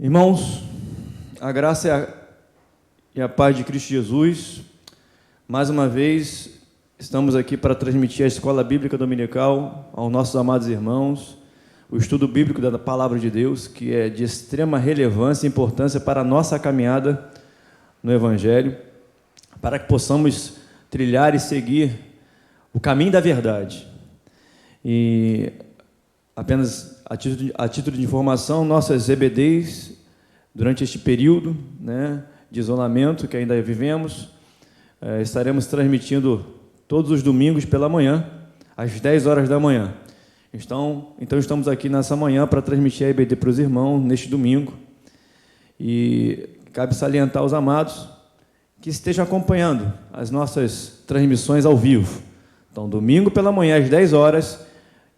Irmãos, a graça e a paz de Cristo Jesus, mais uma vez estamos aqui para transmitir a Escola Bíblica Dominical aos nossos amados irmãos, o estudo bíblico da Palavra de Deus, que é de extrema relevância e importância para a nossa caminhada no Evangelho, para que possamos trilhar e seguir o caminho da verdade. E apenas a título de informação, nossas EBDs, durante este período, de isolamento que ainda vivemos, estaremos transmitindo todos os domingos pela manhã, às 10 horas da manhã. Então estamos aqui nessa manhã para transmitir a EBD para os irmãos, neste domingo. E cabe salientar aos amados que estejam acompanhando as nossas transmissões ao vivo. Então, domingo pela manhã, às 10 horas,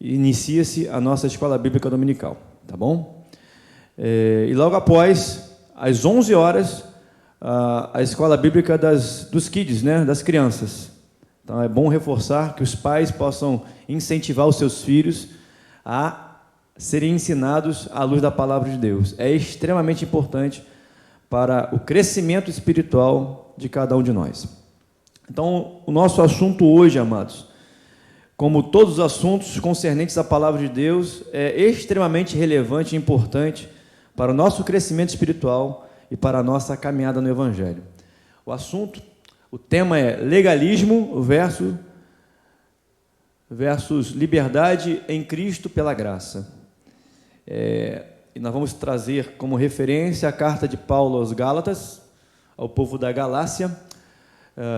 inicia-se a nossa Escola Bíblica Dominical, tá bom? E logo após, às 11 horas, a Escola Bíblica dos Kids, das crianças. Então, é bom reforçar que os pais possam incentivar os seus filhos a serem ensinados à luz da Palavra de Deus. É extremamente importante para o crescimento espiritual de cada um de nós. Então, o nosso assunto hoje, amados, como todos os assuntos concernentes à Palavra de Deus, é extremamente relevante e importante para o nosso crescimento espiritual e para a nossa caminhada no Evangelho. O tema é legalismo versus liberdade em Cristo pela graça. E nós vamos trazer como referência a carta de Paulo aos Gálatas, ao povo da Galácia,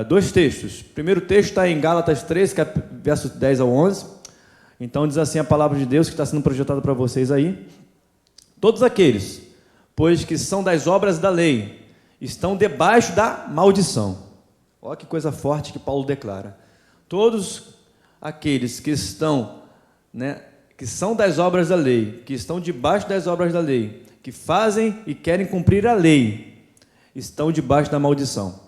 dois textos. O primeiro texto está em Gálatas 3, versos 10 ao 11. Então diz assim a palavra de Deus que está sendo projetada para vocês aí. Todos aqueles, pois que são das obras da lei, estão debaixo da maldição. Olha que coisa forte que Paulo declara. Todos aqueles que estão, que são das obras da lei, que estão debaixo das obras da lei, que fazem e querem cumprir a lei, estão debaixo da maldição.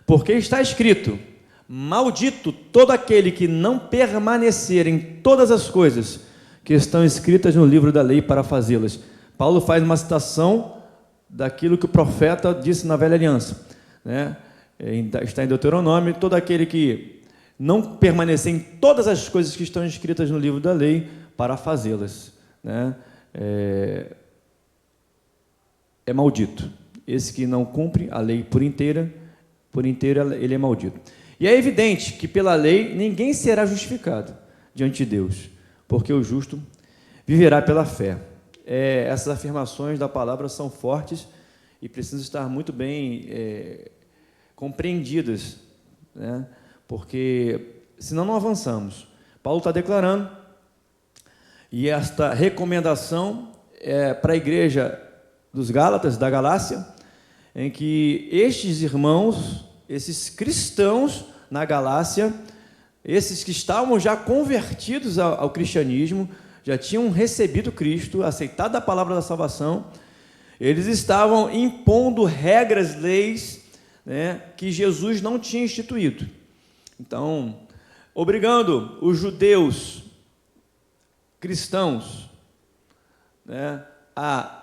Porque está escrito: maldito todo aquele que não permanecer em todas as coisas que estão escritas no livro da lei para fazê-las. Paulo faz uma citação daquilo que o profeta disse na velha aliança, está em Deuteronômio: todo aquele que não permanecer em todas as coisas que estão escritas no livro da lei para fazê-las, é maldito. Esse que não cumpre a lei por inteira ele é maldito. E é evidente que pela lei ninguém será justificado diante de Deus, porque o justo viverá pela fé. Essas afirmações da palavra são fortes e precisam estar muito bem compreendidas, porque senão não avançamos. Paulo está declarando, e esta recomendação é para a igreja dos Gálatas, da Galácia, em que estes irmãos, esses cristãos na Galácia, esses que estavam já convertidos ao cristianismo, já tinham recebido Cristo, aceitado a palavra da salvação, eles estavam impondo regras, leis, que Jesus não tinha instituído. Então, obrigando os judeus cristãos a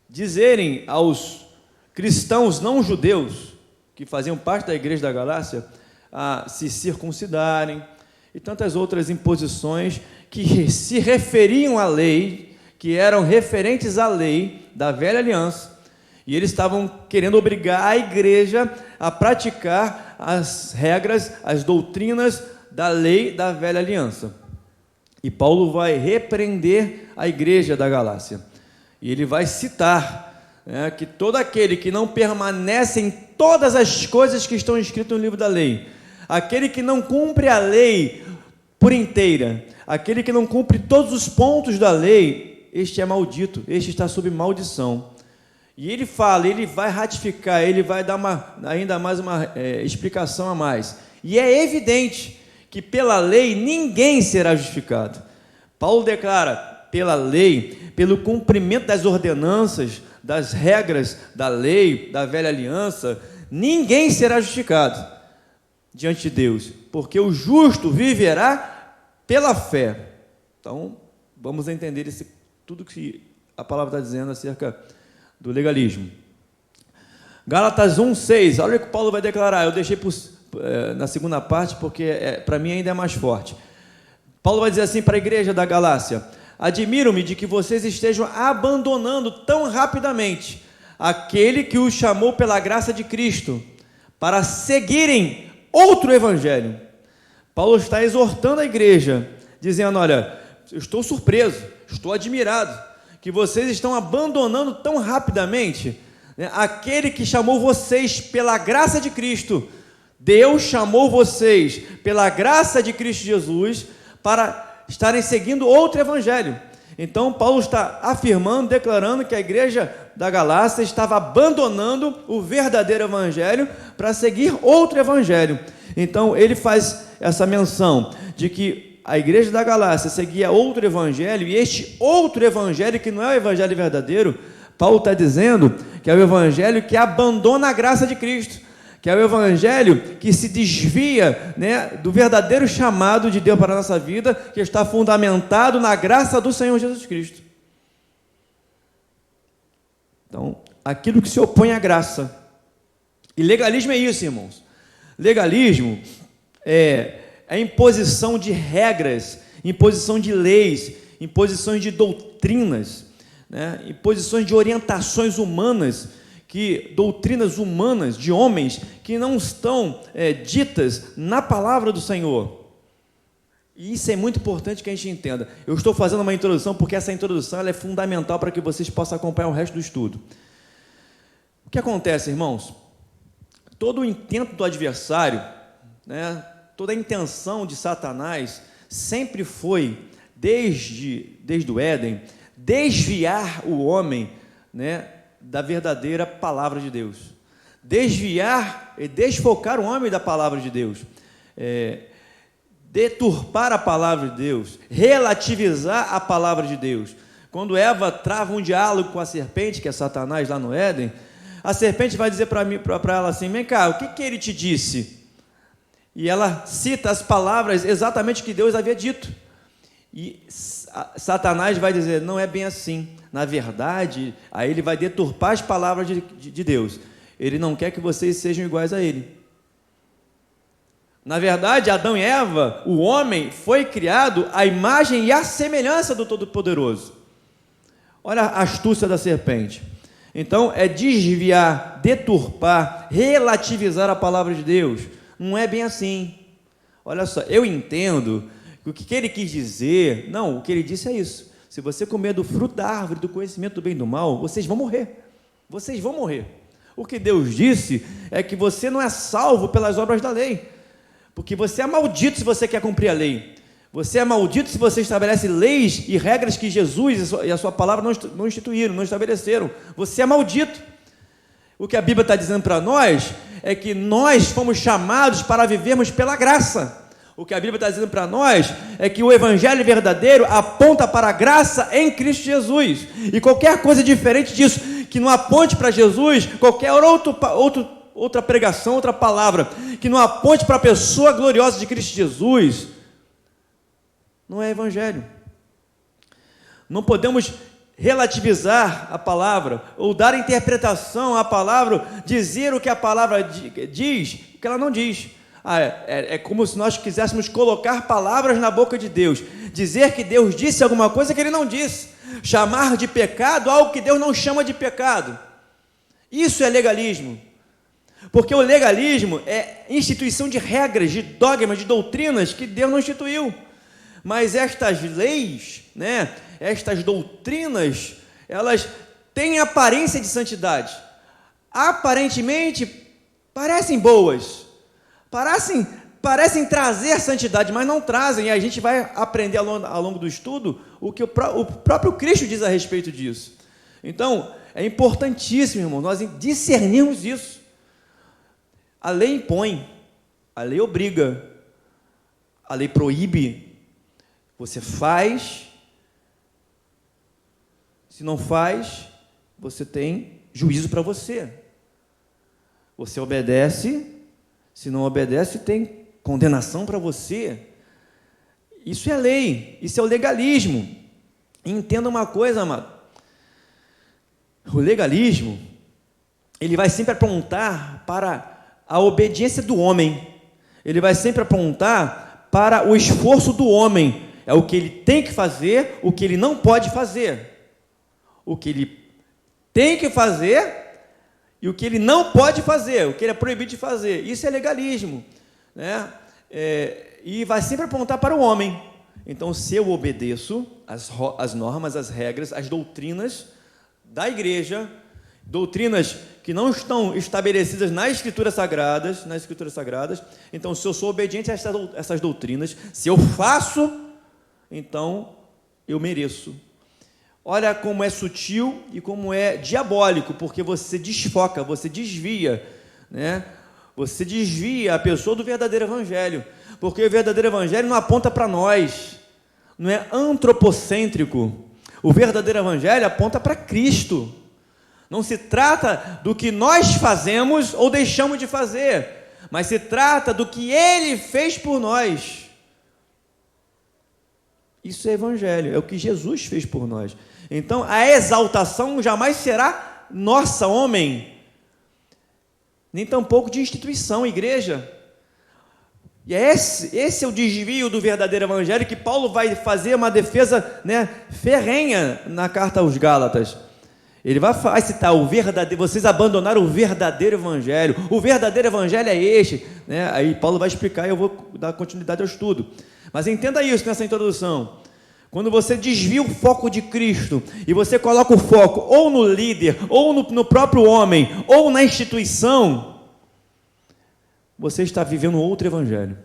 dizerem aos cristãos não judeus, que faziam parte da igreja da Galácia, a se circuncidarem, e tantas outras imposições que se referiam à lei, que eram referentes à lei da velha aliança, e eles estavam querendo obrigar a igreja a praticar as regras, as doutrinas da lei da velha aliança. E Paulo vai repreender a igreja da Galácia, e ele vai citar que todo aquele que não permanece em todas as coisas que estão escritas no livro da lei, aquele que não cumpre a lei por inteira, aquele que não cumpre todos os pontos da lei, este é maldito, este está sob maldição. E ele fala, ele vai ratificar, ele vai dar ainda mais uma explicação a mais. E é evidente que pela lei ninguém será justificado. Paulo declara, pela lei, pelo cumprimento das ordenanças, das regras da lei, da velha aliança, ninguém será justificado diante de Deus, porque o justo viverá pela fé. Então, vamos entender tudo que a palavra está dizendo acerca do legalismo. Gálatas 1:6, olha o que Paulo vai declarar. Eu deixei na segunda parte porque para mim ainda é mais forte. Paulo vai dizer assim para a igreja da Galácia: admiro-me de que vocês estejam abandonando tão rapidamente aquele que os chamou pela graça de Cristo para seguirem outro evangelho. Paulo está exortando a igreja, dizendo: olha, eu estou surpreso, estou admirado que vocês estão abandonando tão rapidamente, né, aquele que chamou vocês pela graça de Cristo. Deus chamou vocês pela graça de Cristo Jesus para estarem seguindo outro evangelho. Então Paulo está afirmando, declarando que a igreja da Galácia estava abandonando o verdadeiro evangelho para seguir outro evangelho. Então ele faz essa menção de que a igreja da Galácia seguia outro evangelho, e este outro evangelho, que não é o evangelho verdadeiro, Paulo está dizendo que é o evangelho que abandona a graça de Cristo, que é o evangelho que se desvia, né, do verdadeiro chamado de Deus para a nossa vida, que está fundamentado na graça do Senhor Jesus Cristo. Então, aquilo que se opõe à graça. E legalismo é isso, irmãos. Legalismo é a imposição de regras, imposição de leis, imposições de doutrinas, né, imposições de orientações humanas, doutrinas humanas de homens que não estão ditas na palavra do Senhor. E isso é muito importante que a gente entenda. Eu estou fazendo uma introdução porque essa introdução ela é fundamental para que vocês possam acompanhar o resto do estudo. O que acontece, irmãos? Todo o intento do adversário, né, toda a intenção de Satanás sempre foi, desde o Éden, desviar o homem, né, da verdadeira palavra de Deus, desviar e desfocar o homem da palavra de Deus, deturpar a palavra de Deus, relativizar a palavra de Deus. Quando Eva trava um diálogo com a serpente, que é Satanás lá no Éden, a serpente vai dizer para ela assim: vem cá, o que ele te disse? E ela cita as palavras exatamente que Deus havia dito, e Satanás vai dizer: não é bem assim. Na verdade, aí ele vai deturpar as palavras de Deus. Ele não quer que vocês sejam iguais a ele. Na verdade, Adão e Eva, o homem, foi criado à imagem e à semelhança do Todo-Poderoso. Olha a astúcia da serpente. Então, é desviar, deturpar, relativizar a palavra de Deus. Não é bem assim. Olha só, eu entendo o que ele quis dizer. Não, o que ele disse é isso: se você comer do fruto da árvore do conhecimento do bem e do mal, vocês vão morrer. Vocês vão morrer. O que Deus disse é que você não é salvo pelas obras da lei, porque você é maldito se você quer cumprir a lei. Você é maldito se você estabelece leis e regras que Jesus e a sua palavra não instituíram, não estabeleceram. Você é maldito. O que a Bíblia está dizendo para nós é que nós fomos chamados para vivermos pela graça. O que a Bíblia está dizendo para nós é que o evangelho verdadeiro aponta para a graça em Cristo Jesus. E qualquer coisa diferente disso, que não aponte para Jesus, qualquer outra pregação, outra palavra, que não aponte para a pessoa gloriosa de Cristo Jesus, não é evangelho. Não podemos relativizar a palavra, ou dar interpretação à palavra, dizer o que a palavra diz, o que ela não diz. É como se nós quiséssemos colocar palavras na boca de Deus, dizer que Deus disse alguma coisa que Ele não disse, chamar de pecado algo que Deus não chama de pecado. Isso é legalismo, porque o legalismo é instituição de regras, de dogmas, de doutrinas que Deus não instituiu. Mas estas leis, né, estas doutrinas, elas têm aparência de santidade, aparentemente parecem boas, parecem trazer santidade, mas não trazem, e a gente vai aprender ao longo do estudo o que o próprio Cristo diz a respeito disso. Então, é importantíssimo, irmão, nós discernirmos isso. A lei impõe, a lei obriga, a lei proíbe. Você faz, se não faz, você tem juízo para você. Você obedece, se não obedece, tem condenação para você. Isso é lei, isso é o legalismo. E entenda uma coisa, amado: O legalismo, ele vai sempre apontar para a obediência do homem. Ele vai sempre apontar para o esforço do homem. É o que ele tem que fazer, o que ele não pode fazer. O que ele tem que fazer e o que ele não pode fazer, o que ele é proibido de fazer. Isso é legalismo, né? E vai sempre apontar para o homem. Então, se eu obedeço as normas, as regras, as doutrinas da igreja, doutrinas que não estão estabelecidas nas Escrituras Sagradas, então, se eu sou obediente a essas doutrinas, se eu faço, então eu mereço. Olha como é sutil e como é diabólico, porque você desfoca, você desvia, né? Você desvia a pessoa do verdadeiro evangelho, porque o verdadeiro evangelho não aponta para nós, não é antropocêntrico. O verdadeiro evangelho aponta para Cristo. Não se trata do que nós fazemos ou deixamos de fazer, mas se trata do que Ele fez por nós. Isso é evangelho, é o que Jesus fez por nós. Então, a exaltação jamais será nossa, homem, nem tampouco de instituição, igreja. E esse é o desvio do verdadeiro evangelho, que Paulo vai fazer uma defesa, né, ferrenha na carta aos Gálatas. Ele vai citar o verdadeiro, vocês abandonaram o verdadeiro evangelho. O verdadeiro evangelho é este, né? Aí Paulo vai explicar e eu vou dar continuidade ao estudo. Mas entenda isso nessa introdução. Quando você desvia o foco de Cristo e você coloca o foco ou no líder, ou no próprio homem, ou na instituição, você está vivendo outro evangelho.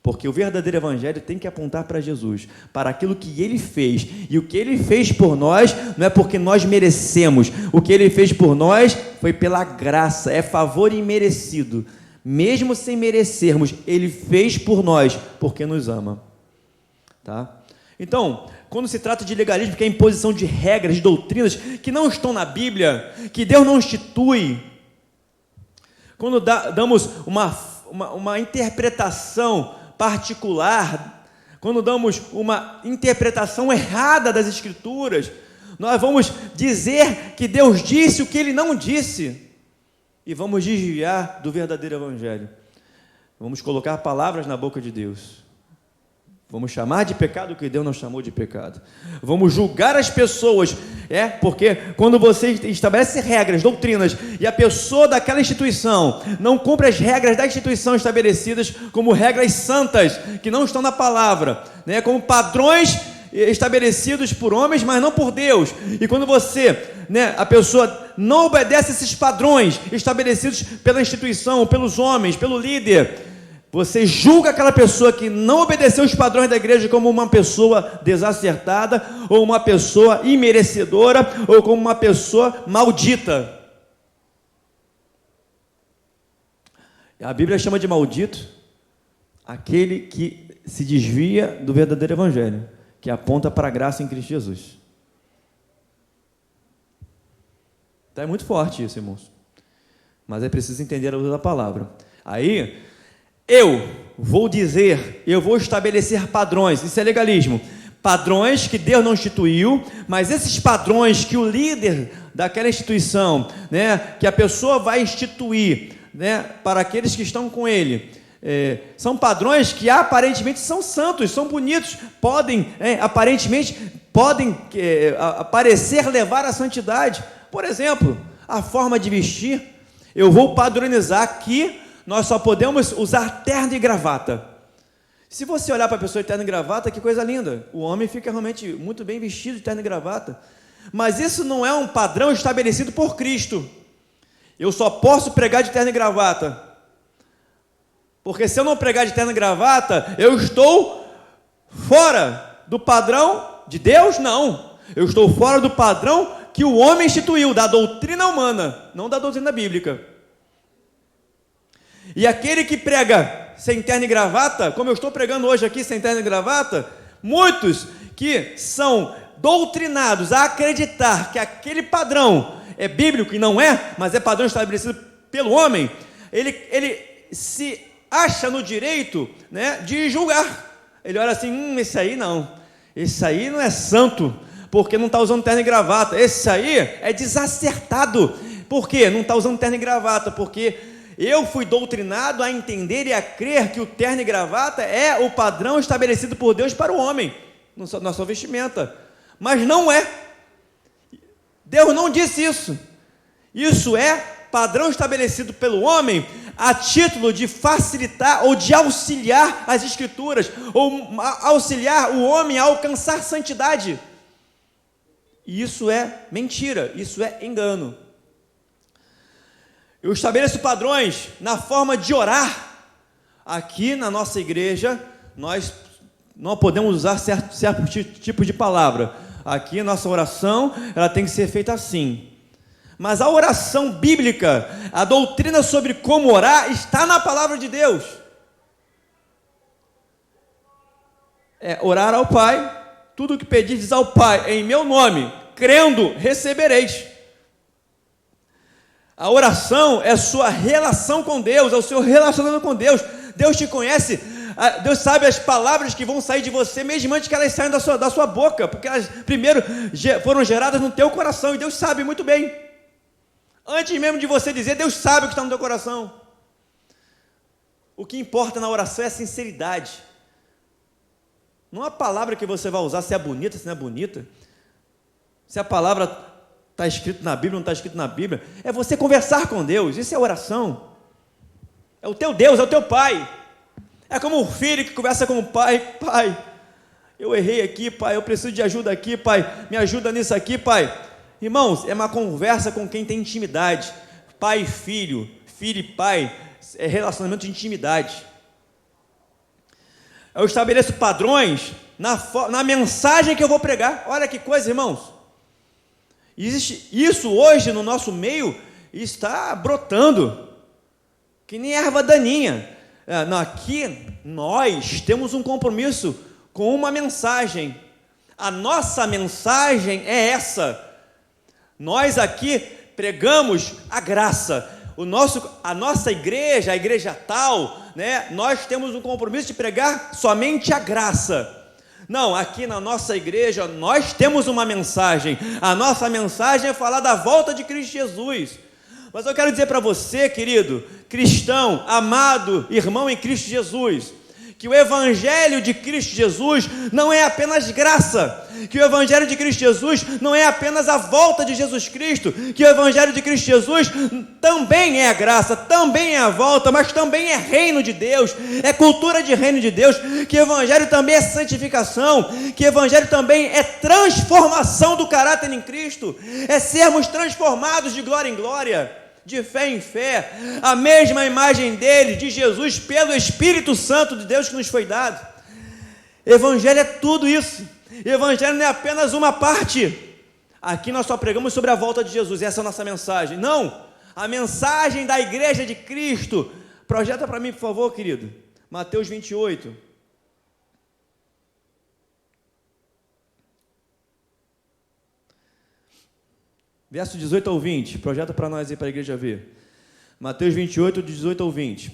Porque o verdadeiro evangelho tem que apontar para Jesus, para aquilo que Ele fez. E o que Ele fez por nós não é porque nós merecemos. O que Ele fez por nós foi pela graça, é favor imerecido. Mesmo sem merecermos, Ele fez por nós, porque nos ama. Tá? Então, quando se trata de legalismo, que é a imposição de regras, de doutrinas que não estão na Bíblia, que Deus não institui, quando damos uma interpretação particular, quando damos uma interpretação errada das Escrituras, nós vamos dizer que Deus disse o que Ele não disse, e vamos desviar do verdadeiro Evangelho. Vamos colocar palavras na boca de Deus. Vamos chamar de pecado o que Deus não chamou de pecado. Vamos julgar as pessoas, porque quando você estabelece regras, doutrinas, e a pessoa daquela instituição não cumpre as regras da instituição estabelecidas como regras santas, que não estão na palavra, né, como padrões estabelecidos por homens, mas não por Deus. E quando você, né, a pessoa não obedece esses padrões estabelecidos pela instituição, pelos homens, pelo líder, você julga aquela pessoa que não obedeceu os padrões da igreja como uma pessoa desacertada, ou uma pessoa imerecedora, ou como uma pessoa maldita. A Bíblia chama de maldito aquele que se desvia do verdadeiro evangelho, que aponta para a graça em Cristo Jesus. Então é muito forte isso, irmãos. Mas é preciso entender a luz da palavra. Aí eu vou estabelecer padrões, isso é legalismo, padrões que Deus não instituiu, mas esses padrões que o líder daquela instituição, né, que a pessoa vai instituir, né, para aqueles que estão com ele, são padrões que aparentemente são santos, são bonitos, aparentemente podem parecer levar à santidade. Por exemplo, a forma de vestir, eu vou padronizar aqui. Nós só podemos usar terno e gravata. Se você olhar para a pessoa de terno e gravata, que coisa linda. O homem fica realmente muito bem vestido de terno e gravata. Mas isso não é um padrão estabelecido por Cristo. Eu só posso pregar de terno e gravata. Porque se eu não pregar de terno e gravata, eu estou fora do padrão de Deus? Não. Eu estou fora do padrão que o homem instituiu, da doutrina humana, não da doutrina bíblica. E aquele que prega sem terno e gravata, como eu estou pregando hoje aqui sem terno e gravata, muitos que são doutrinados a acreditar que aquele padrão é bíblico e não é, mas é padrão estabelecido pelo homem, ele se acha no direito, né, de julgar. Ele olha assim, esse aí não é santo, porque não está usando terno e gravata. Esse aí é desacertado. Por quê? Não está usando terno e gravata, porque eu fui doutrinado a entender e a crer que o terno e gravata é o padrão estabelecido por Deus para o homem, na sua vestimenta. Mas não é. Deus não disse isso. Isso é padrão estabelecido pelo homem a título de facilitar ou de auxiliar as Escrituras, ou auxiliar o homem a alcançar santidade. E isso é mentira, isso é engano. Eu estabeleço padrões na forma de orar. Aqui na nossa igreja, nós não podemos usar certo tipo de palavra. Aqui a nossa oração, ela tem que ser feita assim. Mas a oração bíblica, a doutrina sobre como orar, está na palavra de Deus. É orar ao Pai, tudo o que pedires ao Pai em meu nome, crendo, recebereis. A oração é sua relação com Deus, é o seu relacionamento com Deus. Deus te conhece, Deus sabe as palavras que vão sair de você, mesmo antes que elas saiam da sua boca, porque elas primeiro foram geradas no teu coração, e Deus sabe muito bem. Antes mesmo de você dizer, Deus sabe o que está no teu coração. O que importa na oração é a sinceridade. Não a palavra que você vai usar, se é bonita, se não é bonita. Se a palavra está escrita na Bíblia, não está escrita na Bíblia. É você conversar com Deus, isso é oração. É o teu Deus, é o teu Pai. É como um filho que conversa com o pai. Pai, eu errei aqui, Pai, eu preciso de ajuda aqui, Pai. Me ajuda nisso aqui, Pai. Irmãos, é uma conversa com quem tem intimidade. Pai e filho, filho e pai, é relacionamento de intimidade. Eu estabeleço padrões na mensagem que eu vou pregar. Olha que coisa, irmãos. Existe isso hoje no nosso meio, está brotando, que nem erva daninha. Aqui nós temos um compromisso com uma mensagem. A nossa mensagem é essa. Nós aqui pregamos a graça. A nossa igreja, a igreja tal, né, nós temos um compromisso de pregar somente a graça. Não, aqui na nossa igreja nós temos uma mensagem. A nossa mensagem é falar da volta de Cristo Jesus. Mas eu quero dizer para você, querido, cristão, amado, irmão em Cristo Jesus, que o Evangelho de Cristo Jesus não é apenas graça, que o Evangelho de Cristo Jesus não é apenas a volta de Jesus Cristo, que o Evangelho de Cristo Jesus também é a graça, também é a volta, mas também é reino de Deus, é cultura de reino de Deus, que o Evangelho também é santificação, que o Evangelho também é transformação do caráter em Cristo, é sermos transformados de glória em glória, de fé em fé, a mesma imagem dele, de Jesus, pelo Espírito Santo de Deus que nos foi dado. Evangelho é tudo isso. Evangelho não é apenas uma parte. Aqui nós só pregamos sobre a volta de Jesus, essa é a nossa mensagem. Não, a mensagem da igreja de Cristo. Projeta para mim, por favor, querido. Mateus 28. Verso 18 ao 20, projeta para nós aí, para a igreja ver. Mateus 28, 18 ao 20.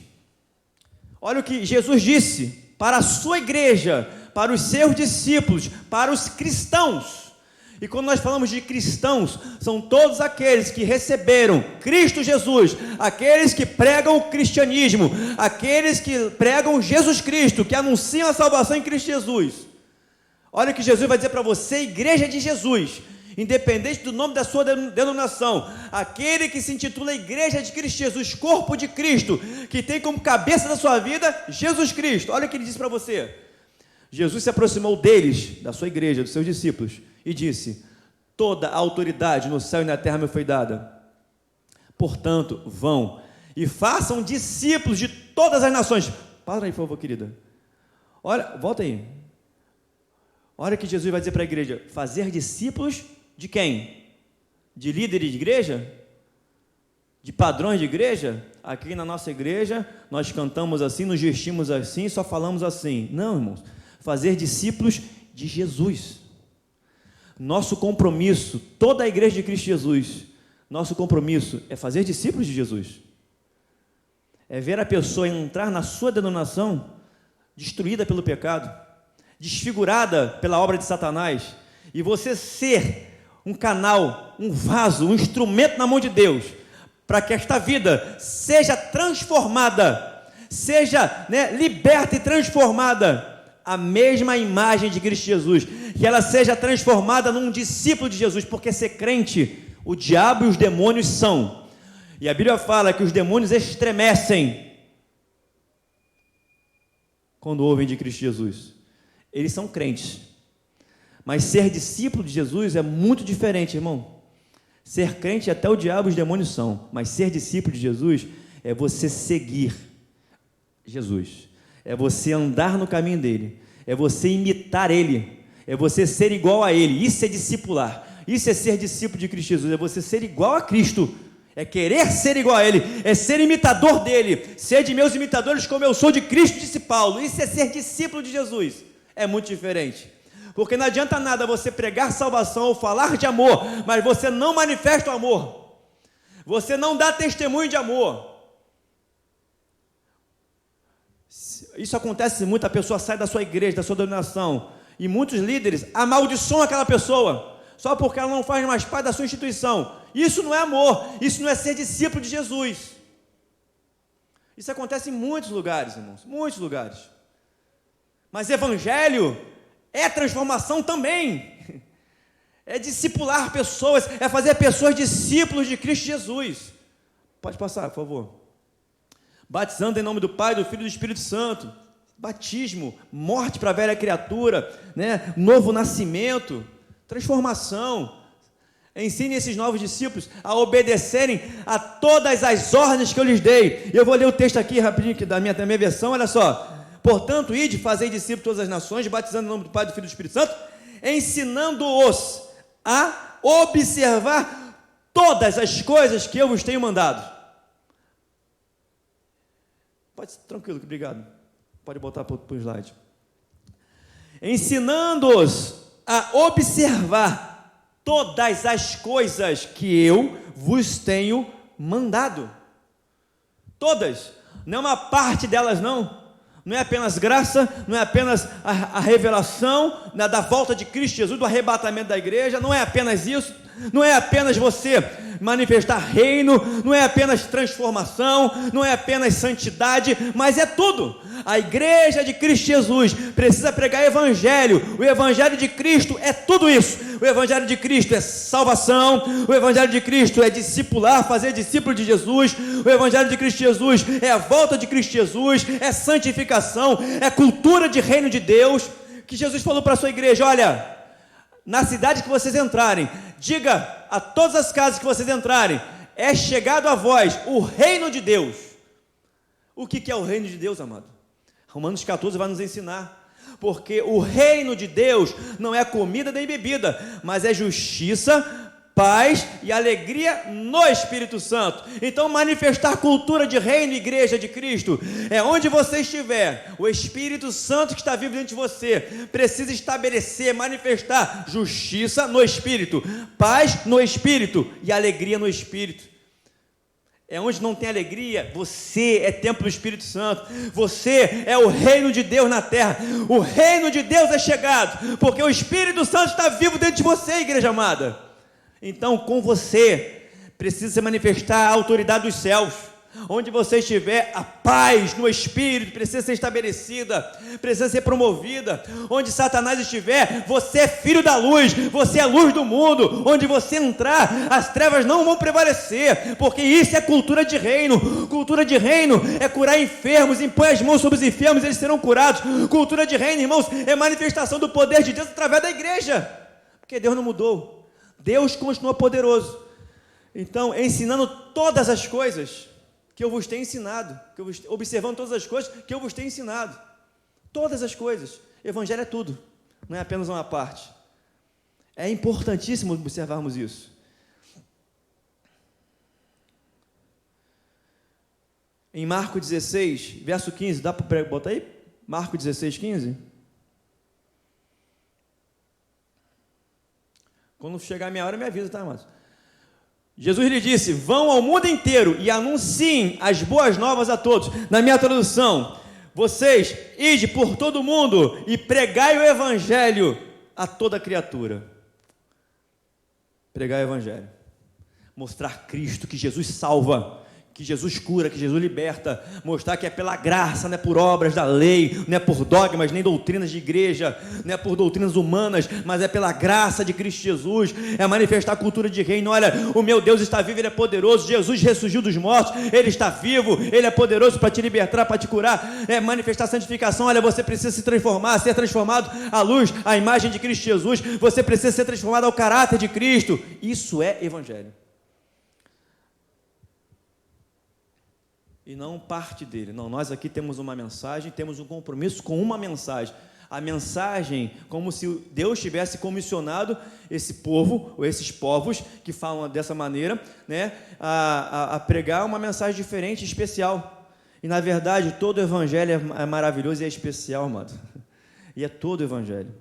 Olha o que Jesus disse para a sua igreja, para os seus discípulos, para os cristãos. E quando nós falamos de cristãos, são todos aqueles que receberam Cristo Jesus, aqueles que pregam o cristianismo, aqueles que pregam Jesus Cristo, que anunciam a salvação em Cristo Jesus. Olha o que Jesus vai dizer para você, igreja de Jesus, independente do nome da sua denominação, aquele que se intitula Igreja de Cristo Jesus, corpo de Cristo, que tem como cabeça da sua vida Jesus Cristo. Olha o que ele disse para você. Jesus se aproximou deles, da sua igreja, dos seus discípulos, e disse: toda a autoridade no céu e na terra me foi dada. Portanto, vão e façam discípulos de todas as nações. Para aí, por favor, querida. Olha, volta aí. Olha o que Jesus vai dizer para a igreja: fazer discípulos de quem? De líderes de igreja? De padrões de igreja? Aqui na nossa igreja, nós cantamos assim, nos vestimos assim, só falamos assim. Não, irmãos. Fazer discípulos de Jesus. Nosso compromisso, toda a igreja de Cristo Jesus, nosso compromisso é fazer discípulos de Jesus. É ver a pessoa entrar na sua denominação destruída pelo pecado, desfigurada pela obra de Satanás, e você ser um canal, um vaso, um instrumento na mão de Deus, para que esta vida seja transformada, seja, liberta e transformada, a mesma imagem de Cristo Jesus, que ela seja transformada num discípulo de Jesus, porque ser crente, o diabo e os demônios são, e a Bíblia fala que os demônios estremecem quando ouvem de Cristo Jesus. Eles são crentes, mas ser discípulo de Jesus é muito diferente, irmão. Ser crente até o diabo e os demônios são, mas ser discípulo de Jesus é você seguir Jesus, é você andar no caminho dele, é você imitar ele, é você ser igual a ele. Isso é discipular, isso é ser discípulo de Cristo Jesus, é você ser igual a Cristo, é querer ser igual a ele, é ser imitador dele. Ser de meus imitadores como eu sou de Cristo, disse Paulo. Isso é ser discípulo de Jesus, é muito diferente, porque não adianta nada você pregar salvação ou falar de amor, mas você não manifesta o amor, você não dá testemunho de amor. Isso acontece muito, a pessoa sai da sua igreja, da sua denominação, e muitos líderes amaldiçoam aquela pessoa, só porque ela não faz mais parte da sua instituição. Isso não é amor, isso não é ser discípulo de Jesus. Isso acontece em muitos lugares, irmãos, muitos lugares. Mas evangelho é transformação também, é discipular pessoas, é fazer pessoas discípulos de Cristo Jesus. Pode passar, por favor. Batizando em nome do Pai, do Filho e do Espírito Santo. Batismo, morte para a velha criatura, novo nascimento, transformação. Ensine esses novos discípulos a obedecerem a todas as ordens que eu lhes dei. Eu vou ler o texto aqui rapidinho, da minha versão, olha só. Portanto, ide, fazei discípulos de todas as nações, batizando em nome do Pai, do Filho e do Espírito Santo, ensinando-os a observar todas as coisas que eu vos tenho mandado. Pode, tranquilo, obrigado. Pode botar para o slide. Ensinando-os a observar todas as coisas que eu vos tenho mandado. Todas, não é uma parte delas não. Não é apenas graça, não é apenas a revelação da volta de Cristo Jesus, do arrebatamento da igreja, não é apenas isso, não é apenas você manifestar reino, não é apenas transformação, não é apenas santidade, mas é tudo. A igreja de Cristo Jesus precisa pregar evangelho. O evangelho de Cristo é tudo isso. O evangelho de Cristo é salvação, o evangelho de Cristo é discipular, fazer discípulo de Jesus, o evangelho de Cristo Jesus é a volta de Cristo Jesus, é santificação, é cultura de reino de Deus, que Jesus falou para a sua igreja: olha, na cidade que vocês entrarem, diga a todas as casas que vocês entrarem, é chegado a vós o reino de Deus. O que é o reino de Deus, amado? Romanos 14 vai nos ensinar. Porque o reino de Deus não é comida nem bebida, mas é justiça, paz e alegria no Espírito Santo. Então, manifestar cultura de reino, igreja de Cristo, é onde você estiver, o Espírito Santo que está vivo dentro de você precisa estabelecer, manifestar justiça no Espírito, paz no Espírito e alegria no Espírito. É onde não tem alegria, você é templo do Espírito Santo, você é o reino de Deus na terra. O reino de Deus é chegado, porque o Espírito Santo está vivo dentro de você, igreja amada. Então, com você, precisa se manifestar a autoridade dos céus. Onde você estiver, a paz no Espírito precisa ser estabelecida, precisa ser promovida. Onde Satanás estiver, você é filho da luz, você é a luz do mundo. Onde você entrar, as trevas não vão prevalecer, porque isso é cultura de reino. Cultura de reino é curar enfermos, impõe as mãos sobre os enfermos, eles serão curados. Cultura de reino, irmãos, é manifestação do poder de Deus através da igreja, porque Deus não mudou, Deus continua poderoso. Então, ensinando todas as coisas que eu vos tenho ensinado, observando todas as coisas que eu vos tenho ensinado, todas as coisas. Evangelho é tudo, não é apenas uma parte. É importantíssimo observarmos isso. Em Marcos 16, verso 15, dá para botar aí? Marcos 16, 15. Quando chegar a minha hora, me avisa, tá, irmãos? Jesus lhe disse: vão ao mundo inteiro e anunciem as boas novas a todos. Na minha tradução, vocês ide por todo o mundo e pregai o evangelho a toda criatura. Pregar o evangelho. Mostrar Cristo, que Jesus salva, que Jesus cura, que Jesus liberta, mostrar que é pela graça, não é por obras da lei, não é por dogmas, nem doutrinas de igreja, não é por doutrinas humanas, mas é pela graça de Cristo Jesus, é manifestar a cultura de reino. Olha, o meu Deus está vivo, Ele é poderoso, Jesus ressurgiu dos mortos, Ele está vivo, Ele é poderoso para te libertar, para te curar, é manifestar a santificação. Olha, você precisa se transformar, ser transformado à luz, à imagem de Cristo Jesus, você precisa ser transformado ao caráter de Cristo. Isso é evangelho. E não parte dele. Não, nós aqui temos uma mensagem, temos um compromisso com uma mensagem. A mensagem, como se Deus tivesse comissionado esse povo, ou esses povos que falam dessa maneira, né, a pregar uma mensagem diferente, especial. E na verdade, todo o evangelho é maravilhoso e é especial, amado. E é todo o evangelho.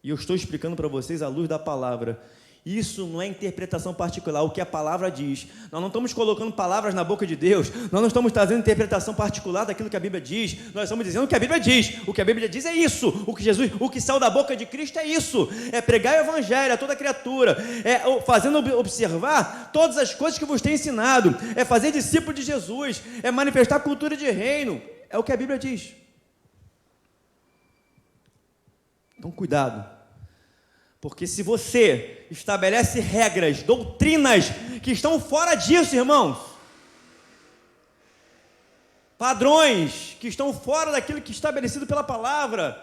E eu estou explicando para vocês à luz da palavra. Isso não é interpretação particular, o que a palavra diz. Nós não estamos colocando palavras na boca de Deus, nós não estamos trazendo interpretação particular daquilo que a Bíblia diz, nós estamos dizendo o que a Bíblia diz. O que a Bíblia diz é isso, o que saiu da boca de Cristo é isso, é pregar o evangelho a toda criatura, é fazendo observar todas as coisas que vos tem ensinado, é fazer discípulo de Jesus, é manifestar a cultura de reino, é o que a Bíblia diz. Então cuidado. Porque se você estabelece regras, doutrinas que estão fora disso, irmãos, padrões que estão fora daquilo que é estabelecido pela palavra,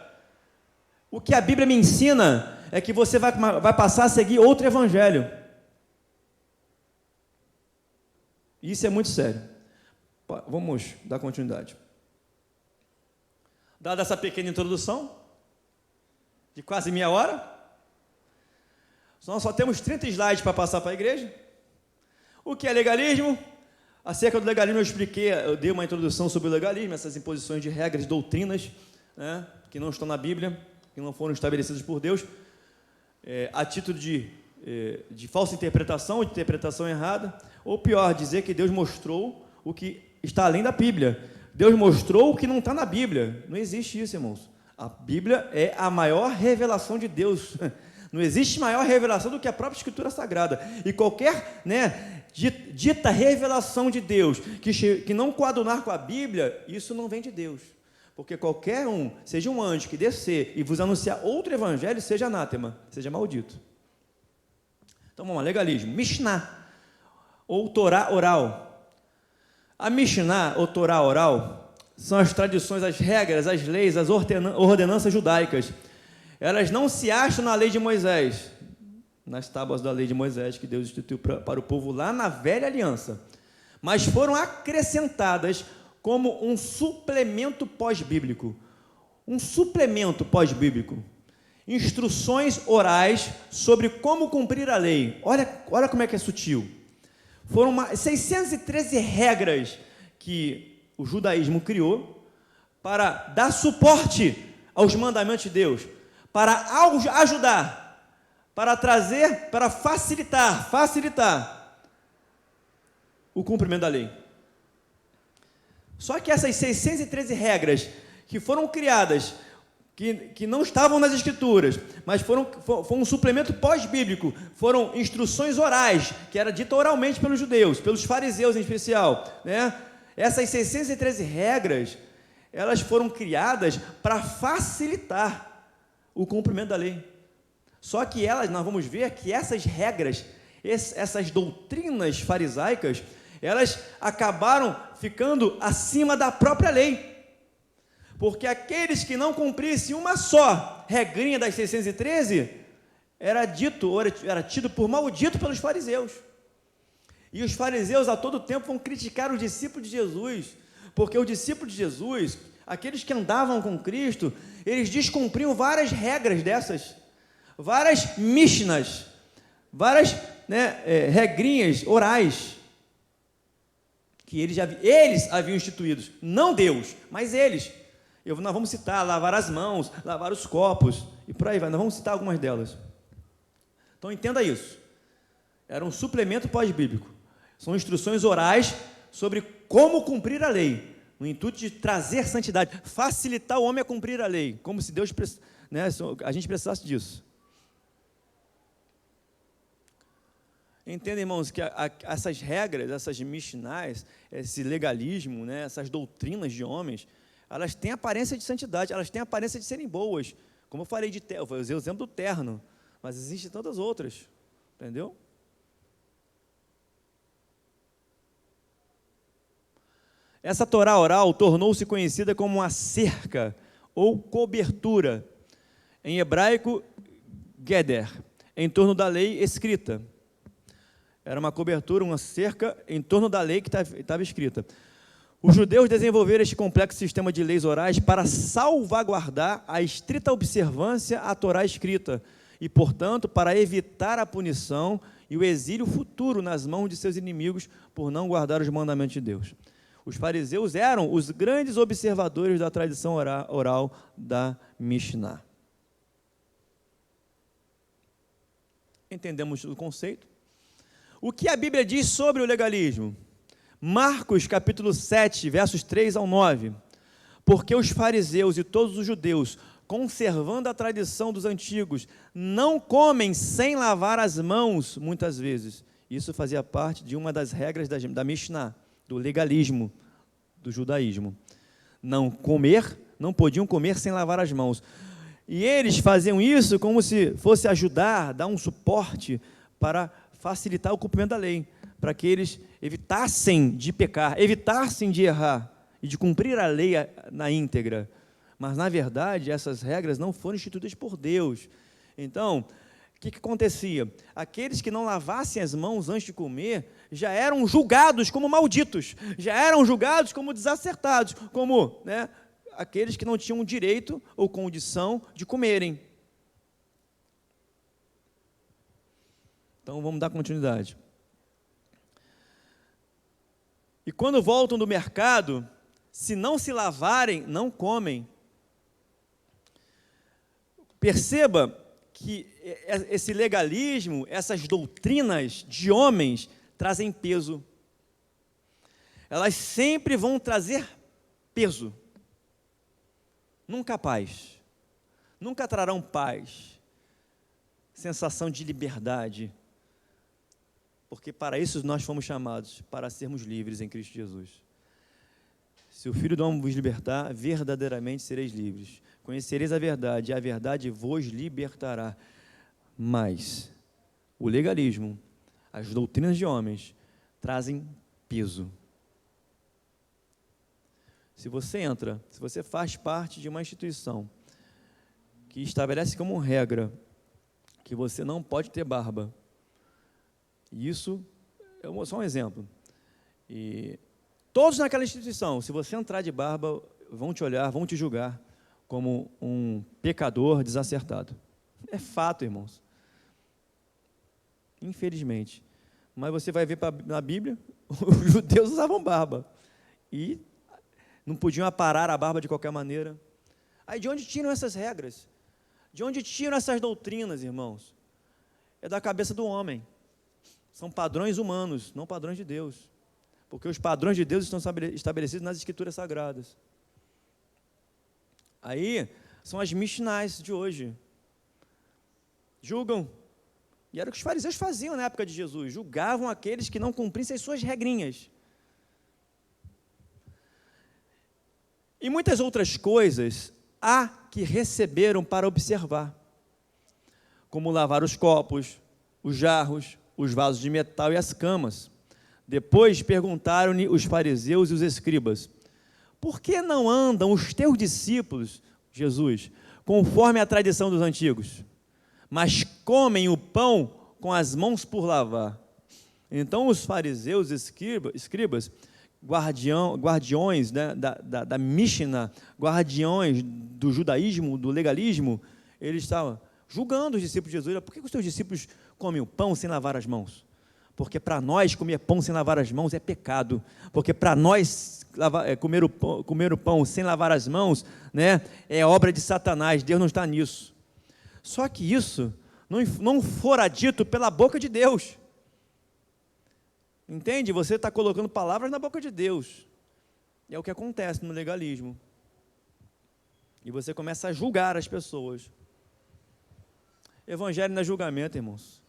o que a Bíblia me ensina é que você vai passar a seguir outro evangelho. Isso é muito sério. Vamos dar continuidade. Dada essa pequena introdução, de quase meia hora, nós só temos 30 slides para passar para a igreja. O que é legalismo? Acerca do legalismo eu dei uma introdução sobre o legalismo, essas imposições de regras, doutrinas, né, que não estão na Bíblia, que não foram estabelecidas por Deus, a título de falsa interpretação, de interpretação errada, ou pior, dizer que Deus mostrou o que está além da Bíblia. Deus mostrou o que não está na Bíblia. Não existe isso, irmãos. A Bíblia é a maior revelação de Deus. Não existe maior revelação do que a própria Escritura Sagrada. E qualquer, dita revelação de Deus que não coadunar com a Bíblia, isso não vem de Deus. Porque qualquer um, seja um anjo que descer e vos anunciar outro evangelho, seja anátema, seja maldito. Então vamos lá, legalismo. Mishnah, ou Torá oral. A Mishnah, ou Torá oral, são as tradições, as regras, as leis, as ordenanças judaicas. Elas não se acham na lei de Moisés, nas tábuas da lei de Moisés, que Deus instituiu para o povo lá na velha aliança, mas foram acrescentadas como um suplemento pós-bíblico. Um suplemento pós-bíblico. Instruções orais sobre como cumprir a lei. Olha como é que é sutil. Foram 613 regras que o judaísmo criou para dar suporte aos mandamentos de Deus, para ajudar, para trazer, para facilitar o cumprimento da lei. Só que essas 613 regras que foram criadas, que não estavam nas Escrituras, mas foi um suplemento pós-bíblico, foram instruções orais, que era dita oralmente pelos judeus, pelos fariseus em especial, né? Essas 613 regras, elas foram criadas para facilitar o cumprimento da lei. Só que nós vamos ver que essas regras, essas doutrinas farisaicas, elas acabaram ficando acima da própria lei. Porque aqueles que não cumprissem uma só regrinha das 613, era tido por maldito pelos fariseus. E os fariseus a todo tempo vão criticar os discípulos de Jesus, porque os discípulos de Jesus, aqueles que andavam com Cristo, eles descumpriam várias regras dessas, várias mishnas, várias regrinhas orais, que eles haviam instituídos, não Deus, mas eles. Nós vamos citar, lavar as mãos, lavar os copos, e por aí vai, nós vamos citar algumas delas. Então entenda isso, era um suplemento pós-bíblico, são instruções orais sobre como cumprir a lei, no intuito de trazer santidade, facilitar o homem a cumprir a lei, como se Deus, a gente precisasse disso. Entendem, irmãos, que essas regras, essas mishnais, esse legalismo, né, essas doutrinas de homens, elas têm aparência de santidade, elas têm aparência de serem boas. Como eu falei eu usei o exemplo do terno, mas existem tantas outras, entendeu? Essa Torá oral tornou-se conhecida como uma cerca ou cobertura, em hebraico, geder, em torno da lei escrita. Era uma cobertura, uma cerca em torno da lei que estava escrita. Os judeus desenvolveram este complexo sistema de leis orais para salvaguardar a estrita observância à Torá escrita e, portanto, para evitar a punição e o exílio futuro nas mãos de seus inimigos por não guardar os mandamentos de Deus. Os fariseus eram os grandes observadores da tradição oral da Mishnah. Entendemos o conceito? O que a Bíblia diz sobre o legalismo? Marcos capítulo 7, versos 3 ao 9. Porque os fariseus e todos os judeus, conservando a tradição dos antigos, não comem sem lavar as mãos, muitas vezes. Isso fazia parte de uma das regras da Mishnah, do legalismo, do judaísmo. Não podiam comer sem lavar as mãos. E eles faziam isso como se fosse ajudar, dar um suporte para facilitar o cumprimento da lei, para que eles evitassem de pecar, evitassem de errar e de cumprir a lei na íntegra. Mas, na verdade, essas regras não foram instituídas por Deus. Então, o que acontecia? Aqueles que não lavassem as mãos antes de comer já eram julgados como malditos, já eram julgados como desacertados, como, né, aqueles que não tinham direito ou condição de comerem. Então, vamos dar continuidade. E quando voltam do mercado, se não se lavarem, não comem. Perceba que esse legalismo, essas doutrinas de homens, trazem peso. Elas sempre vão trazer peso. Nunca paz. Nunca trarão paz. Sensação de liberdade. Porque para isso nós fomos chamados, para sermos livres em Cristo Jesus. Se o Filho do Homem vos libertar, verdadeiramente sereis livres. Conhecereis a verdade vos libertará. Mas o legalismo, as doutrinas de homens, trazem peso. Se você faz parte de uma instituição que estabelece como regra que você não pode ter barba, isso é só um exemplo. E todos naquela instituição, se você entrar de barba, vão te olhar, vão te julgar como um pecador desacertado. É fato, irmãos. Infelizmente. Mas você vai ver na Bíblia, os judeus usavam barba. E não podiam aparar a barba de qualquer maneira. Aí de onde tiram essas regras? De onde tiram essas doutrinas, irmãos? É da cabeça do homem. São padrões humanos, não padrões de Deus. Porque os padrões de Deus estão estabelecidos nas Escrituras Sagradas. Aí, são as mishnais de hoje. Julgam. E era o que os fariseus faziam na época de Jesus. Julgavam aqueles que não cumprissem as suas regrinhas. E muitas outras coisas há que receberam para observar. Como lavar os copos, os jarros, os vasos de metal e as camas. Depois perguntaram-lhe os fariseus e os escribas: por que não andam os teus discípulos, Jesus, conforme a tradição dos antigos, mas comem o pão com as mãos por lavar? Então os fariseus e escribas, guardiões, né, da Mishnah, guardiões do judaísmo, do legalismo, eles estavam julgando os discípulos de Jesus. Por que os teus discípulos comem o pão sem lavar as mãos? Porque para nós comer pão sem lavar as mãos é pecado. Porque para nós comer o pão sem lavar as mãos, né, é obra de Satanás. Deus não está nisso. Só que isso não fora dito pela boca de Deus. Entende? Você está colocando palavras na boca de Deus. É o que acontece no legalismo. E você começa a julgar as pessoas. Evangelho não é julgamento, irmãos.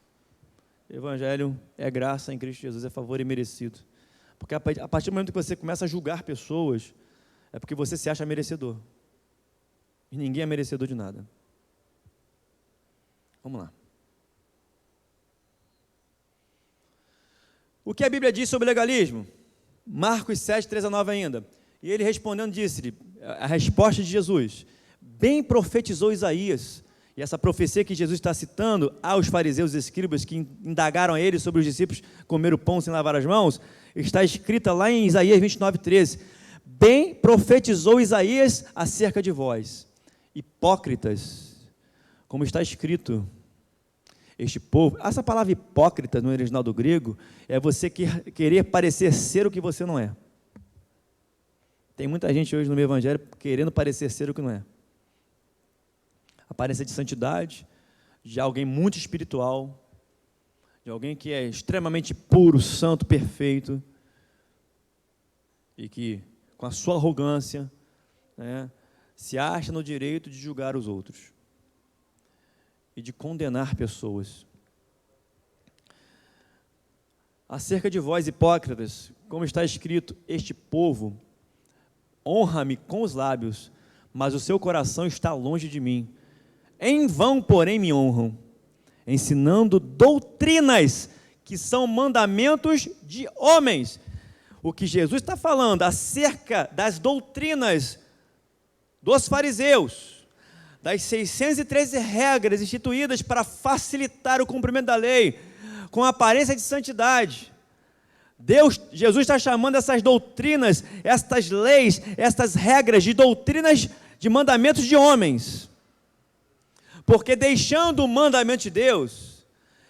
Evangelho é graça em Cristo Jesus, é favor imerecido. Porque a partir do momento que você começa a julgar pessoas, é porque você se acha merecedor. E ninguém é merecedor de nada. Vamos lá. O que a Bíblia diz sobre legalismo? Marcos 7, 3-9 ainda. E ele respondendo disse-lhe, a resposta de Jesus, bem profetizou Isaías, e essa profecia que Jesus está citando aos fariseus e escribas que indagaram a ele sobre os discípulos comer o pão sem lavar as mãos, está escrita lá em Isaías 29, 13. Bem profetizou Isaías acerca de vós, hipócritas, como está escrito, este povo, essa palavra hipócrita no original do grego, é você querer parecer ser o que você não é. Tem muita gente hoje no meu evangelho querendo parecer ser o que não é. Aparência de santidade, de alguém muito espiritual, de alguém que é extremamente puro, santo, perfeito, e que, com a sua arrogância, né, se acha no direito de julgar os outros e de condenar pessoas. Acerca de vós, hipócritas, como está escrito, este povo honra-me com os lábios, mas o seu coração está longe de mim. Em vão, porém, me honram, ensinando doutrinas que são mandamentos de homens. O que Jesus está falando acerca das doutrinas dos fariseus, das 613 regras instituídas para facilitar o cumprimento da lei, com aparência de santidade. Jesus está chamando essas doutrinas, estas leis, estas regras de doutrinas de mandamentos de homens. Porque deixando o mandamento de Deus,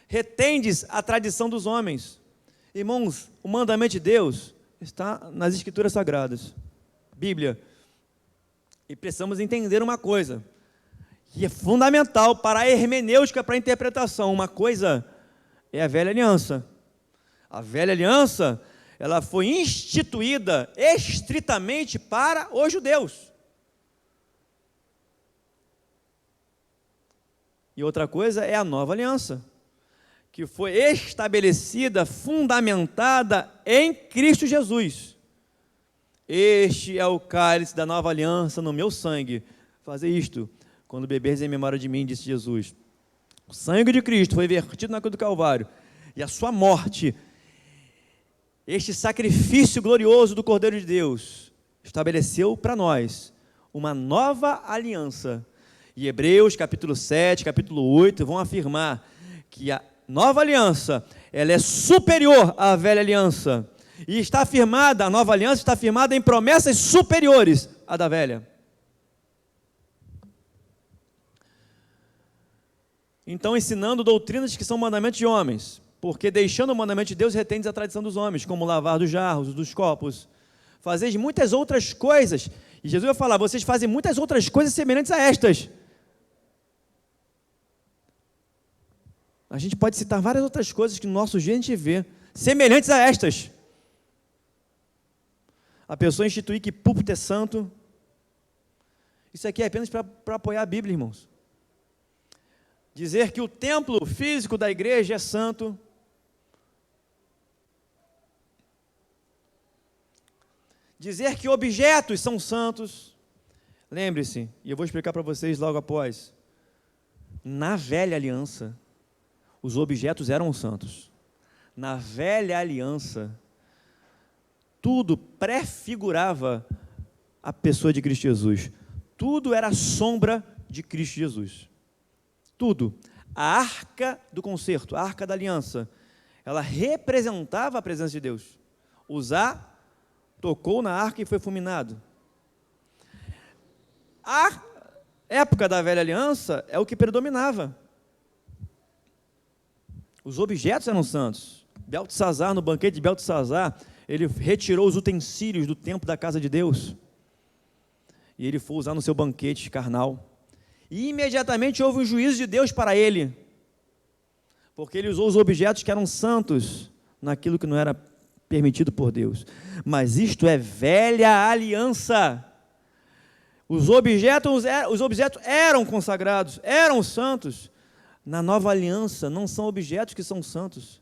retendes a tradição dos homens. Irmãos, o mandamento de Deus está nas Escrituras Sagradas, Bíblia. E precisamos entender uma coisa, que é fundamental para a hermenêutica, para a interpretação. Uma coisa é a velha aliança. A velha aliança, ela foi instituída estritamente para os judeus. E outra coisa é a nova aliança, que foi estabelecida, fundamentada em Cristo Jesus. Este é o cálice da nova aliança no meu sangue. Fazer isto quando beberes em memória de mim, disse Jesus. O sangue de Cristo foi vertido na cruz do Calvário, e a sua morte, este sacrifício glorioso do Cordeiro de Deus, estabeleceu para nós uma nova aliança. E Hebreus capítulo 7, capítulo 8 vão afirmar que a nova aliança, ela é superior à velha aliança, e está afirmada, a nova aliança está afirmada em promessas superiores à da velha. Então, ensinando doutrinas que são mandamentos de homens, porque deixando o mandamento de Deus, retendes a tradição dos homens, como lavar dos jarros, dos copos, fazeis muitas outras coisas, e Jesus vai falar, vocês fazem muitas outras coisas semelhantes a estas. A gente pode citar várias outras coisas que no nosso dia a gente vê, semelhantes a estas. A pessoa instituir que púlpito é santo, isso aqui é apenas para apoiar a Bíblia, irmãos. Dizer que o templo físico da igreja é santo, dizer que objetos são santos. Lembre-se, e eu vou explicar para vocês logo após, na velha aliança, os objetos eram santos. Na velha aliança, tudo prefigurava a pessoa de Cristo Jesus. Tudo era sombra de Cristo Jesus. Tudo. A arca do concerto, a arca da aliança, ela representava a presença de Deus. Uzá tocou na arca e foi fulminado. A época da velha aliança é o que predominava. Os objetos eram santos. Beltesazar, no banquete de Beltesazar, ele retirou os utensílios do templo da casa de Deus, e ele foi usar no seu banquete carnal, e imediatamente houve um juízo de Deus para ele, porque ele usou os objetos que eram santos, naquilo que não era permitido por Deus. Mas isto é velha aliança. Os objetos eram consagrados, eram santos. Na nova aliança, não são objetos que são santos.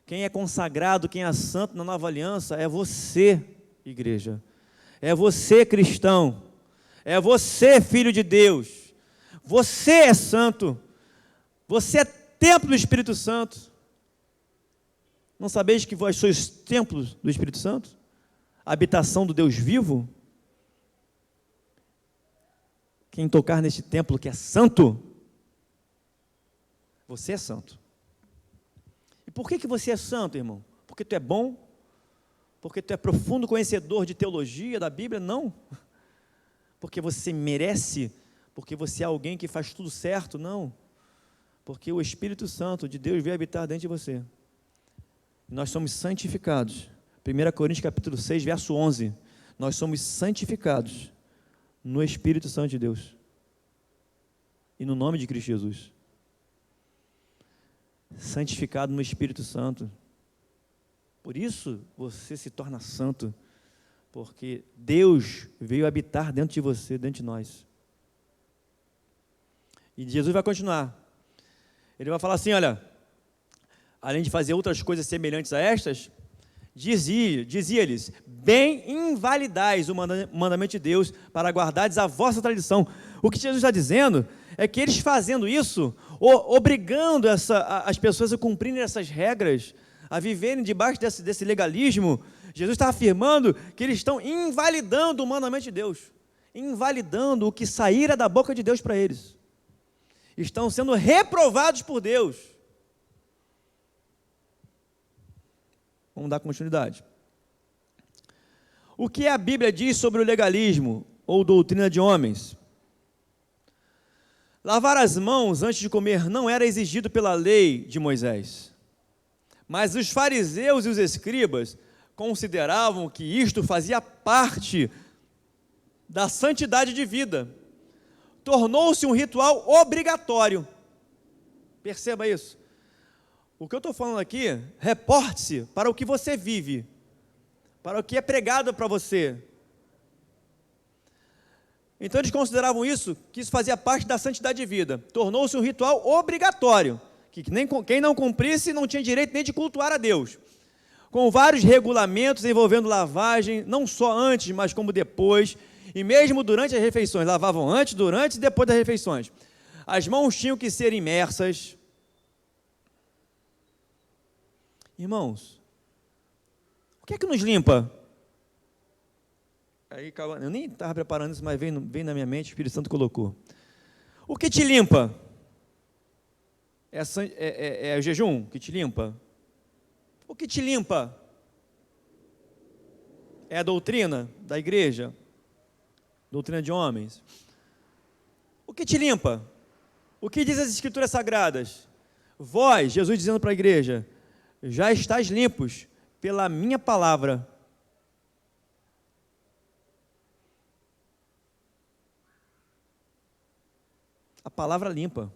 Quem é consagrado, quem é santo na nova aliança é você, igreja. É você, cristão. É você, filho de Deus. Você é santo. Você é templo do Espírito Santo. Não sabeis que vós sois templos do Espírito Santo? A habitação do Deus vivo? Quem tocar neste templo que é santo, você é santo. E por que você é santo, irmão? Porque tu é bom? Porque tu é profundo conhecedor de teologia, da Bíblia? Não. Porque você merece? Porque você é alguém que faz tudo certo? Não. Porque o Espírito Santo de Deus veio habitar dentro de você. Nós somos santificados. 1 Coríntios capítulo 6, verso 11. Nós somos santificados no Espírito Santo de Deus. E no nome de Cristo Jesus. Santificado no Espírito Santo. Por isso você se torna santo. Porque Deus veio habitar dentro de você, dentro de nós. E Jesus vai continuar. Ele vai falar assim, olha, além de fazer outras coisas semelhantes a estas, dizia-lhes, bem invalidais o mandamento de Deus para guardardes a vossa tradição. O que Jesus está dizendo é que eles fazendo isso, obrigando as pessoas a cumprirem essas regras, a viverem debaixo desse legalismo, Jesus está afirmando que eles estão invalidando o mandamento de Deus, invalidando o que saíra da boca de Deus para eles. Estão sendo reprovados por Deus. Vamos dar continuidade. O que a Bíblia diz sobre o legalismo ou doutrina de homens? Lavar as mãos antes de comer não era exigido pela lei de Moisés, mas os fariseus e os escribas consideravam que isto fazia parte da santidade de vida. Tornou-se um ritual obrigatório. Perceba isso. O que eu estou falando aqui, reporte-se para o que você vive, para o que é pregado para você. Então eles consideravam isso, que isso fazia parte da santidade de vida. Tornou-se um ritual obrigatório, que quem não cumprisse não tinha direito nem de cultuar a Deus. Com vários regulamentos envolvendo lavagem, não só antes, mas como depois, e mesmo durante as refeições. Lavavam antes, durante e depois das refeições. As mãos tinham que ser imersas. Irmãos, o que é que nos limpa? Aí, eu nem estava preparando isso, mas veio na minha mente, o Espírito Santo colocou. O que te limpa? É o jejum que te limpa? O que te limpa? É a doutrina da igreja? Doutrina de homens? O que te limpa? O que diz as Escrituras Sagradas? Vós, Jesus dizendo para a igreja, já estáis limpos pela minha palavra. A palavra limpa.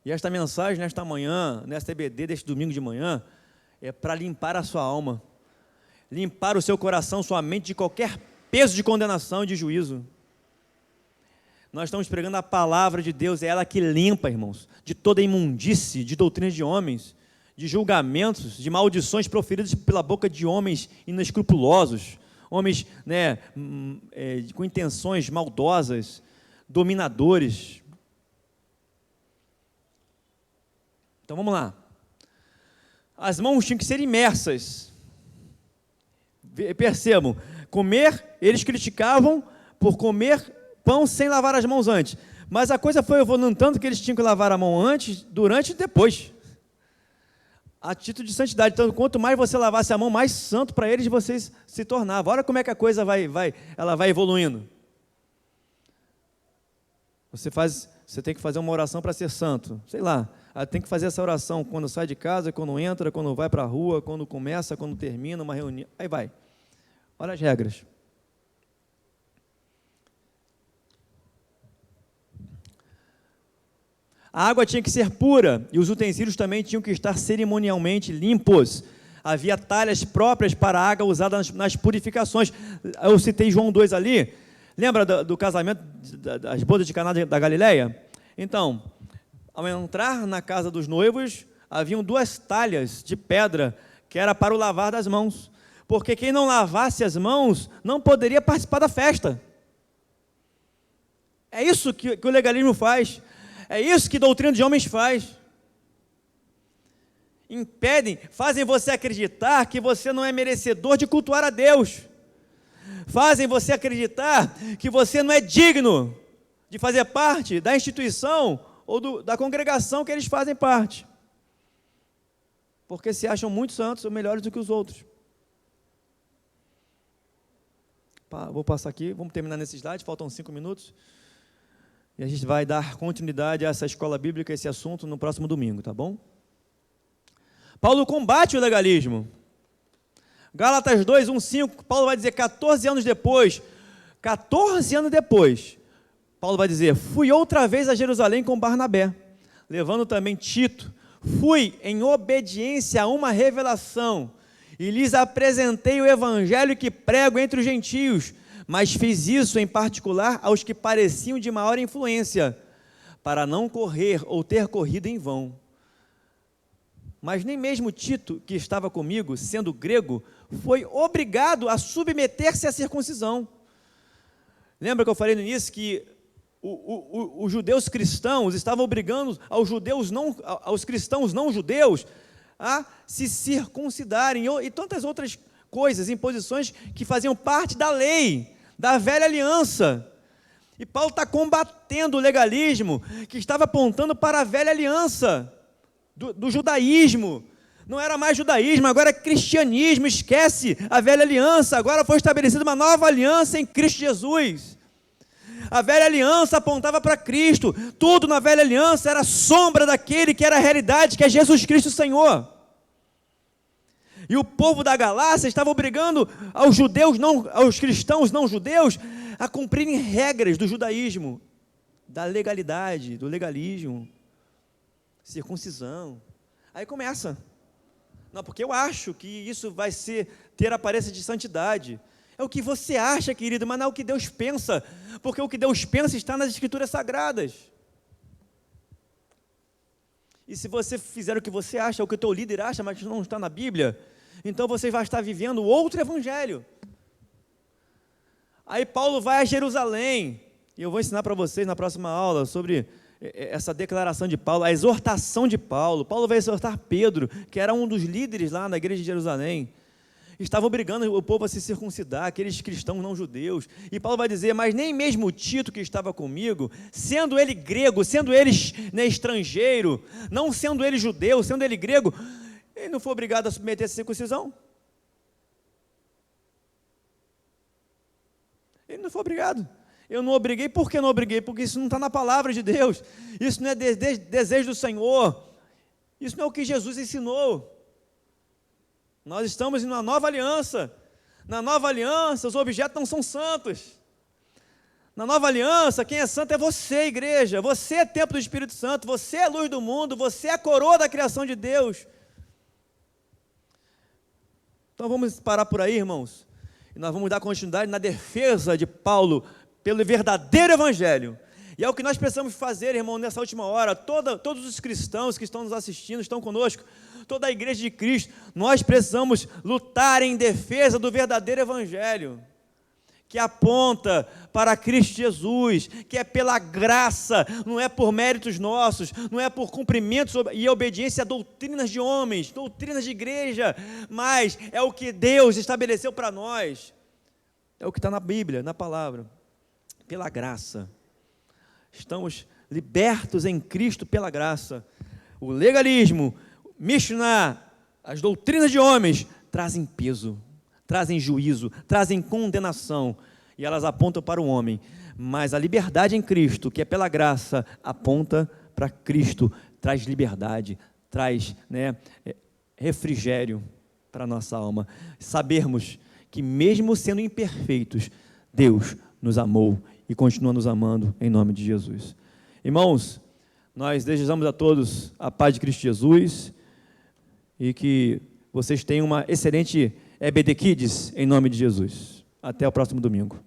E esta mensagem, nesta manhã, nesta EBD, deste domingo de manhã, é para limpar a sua alma, limpar o seu coração, sua mente de qualquer peso de condenação e de juízo. Nós estamos pregando a palavra de Deus, é ela que limpa, irmãos, de toda imundície, de doutrinas de homens, de julgamentos, de maldições proferidas pela boca de homens inescrupulosos, homens, com intenções maldosas, dominadores. Então vamos lá. As mãos tinham que ser imersas. Percebam, eles criticavam por comer pão sem lavar as mãos antes. Mas a coisa foi evoluindo tanto que eles tinham que lavar a mão antes, durante e depois. A título de santidade. Então, quanto mais você lavasse a mão, mais santo para eles vocês se tornavam. Olha como é que a coisa ela vai evoluindo. Você tem que fazer uma oração para ser santo. Sei lá, tem que fazer essa oração quando sai de casa, quando entra, quando vai para a rua, quando começa, quando termina uma reunião. Aí vai. Olha as regras. A água tinha que ser pura e os utensílios também tinham que estar cerimonialmente limpos. Havia talhas próprias para a água usada nas purificações. Eu citei João 2 ali. Lembra do casamento, das bodas de Caná da Galileia? Então, ao entrar na casa dos noivos, haviam 2 talhas de pedra, que era para o lavar das mãos, porque quem não lavasse as mãos não poderia participar da festa. É isso que o legalismo faz, é isso que a doutrina de homens faz. Impedem, fazem você acreditar que você não é merecedor de cultuar a Deus, fazem você acreditar que você não é digno de fazer parte da instituição ou da congregação que eles fazem parte, porque se acham muito santos ou melhores do que os outros. Vou passar aqui, vamos terminar nesse slide, faltam 5 minutos, e a gente vai dar continuidade a essa escola bíblica, esse assunto, no próximo domingo, tá bom? Paulo combate o legalismo. Gálatas 2, 1, 5, Paulo vai dizer, 14 anos depois, Paulo vai dizer, fui outra vez a Jerusalém com Barnabé, levando também Tito, fui em obediência a uma revelação, e lhes apresentei o evangelho que prego entre os gentios, mas fiz isso em particular aos que pareciam de maior influência, para não correr ou ter corrido em vão. Mas nem mesmo Tito, que estava comigo, sendo grego, foi obrigado a submeter-se à circuncisão. Lembra que eu falei no início que os judeus cristãos estavam obrigando aos cristãos não judeus a se circuncidarem, e tantas outras coisas, imposições que faziam parte da lei, da velha aliança. E Paulo está combatendo o legalismo que estava apontando para a velha aliança, do judaísmo. Não era mais judaísmo, agora é cristianismo. Esquece a velha aliança, agora foi estabelecida uma nova aliança em Cristo Jesus. A velha aliança apontava para Cristo, tudo na velha aliança era sombra daquele que era a realidade, que é Jesus Cristo Senhor. E o povo da Galácia estava obrigando aos cristãos não judeus a cumprirem regras do judaísmo, da legalidade, do legalismo, circuncisão. Aí começa, não, porque eu acho que isso vai ter aparência de santidade. É o que você acha, querido, mas não é o que Deus pensa, porque o que Deus pensa está nas Escrituras Sagradas. E se você fizer o que você acha, o que o teu líder acha, mas não está na Bíblia, então você vai estar vivendo outro evangelho. Aí Paulo vai a Jerusalém, e eu vou ensinar para vocês na próxima aula sobre essa declaração de Paulo, a exortação de Paulo. Paulo vai exortar Pedro, que era um dos líderes lá na igreja de Jerusalém. Estavam obrigando o povo a se circuncidar, aqueles cristãos não judeus. E Paulo vai dizer, mas nem mesmo Tito, que estava comigo, sendo ele grego, sendo ele estrangeiro, não sendo ele judeu, sendo ele grego, ele não foi obrigado a submeter-se à circuncisão. Ele não foi obrigado. Eu não obriguei. Por que não obriguei? Porque isso não está na palavra de Deus. Isso não é desejo do Senhor. Isso não é o que Jesus ensinou. Nós estamos em uma nova aliança. Na nova aliança, os objetos não são santos. Na nova aliança, quem é santo é você, igreja. Você é templo do Espírito Santo. Você é luz do mundo. Você é a coroa da criação de Deus. Então vamos parar por aí, irmãos. E nós vamos dar continuidade na defesa de Paulo pelo verdadeiro evangelho. E é o que nós precisamos fazer, irmão, nessa última hora. Todos os cristãos que estão nos assistindo, estão conosco, toda a igreja de Cristo, nós precisamos lutar em defesa do verdadeiro evangelho, que aponta para Cristo Jesus, que é pela graça, não é por méritos nossos, não é por cumprimentos e obediência a doutrinas de homens, doutrinas de igreja, mas é o que Deus estabeleceu para nós, é o que está na Bíblia, na palavra, pela graça. Estamos libertos em Cristo pela graça. O legalismo, Mishnah, as doutrinas de homens trazem peso, trazem juízo, trazem condenação, e elas apontam para o homem, mas a liberdade em Cristo, que é pela graça, aponta para Cristo, traz liberdade, traz refrigério para a nossa alma, sabermos que mesmo sendo imperfeitos, Deus nos amou e continua nos amando em nome de Jesus. Irmãos, nós desejamos a todos a paz de Cristo Jesus e que vocês tenham uma excelente EBD Kids em nome de Jesus. Até o próximo domingo.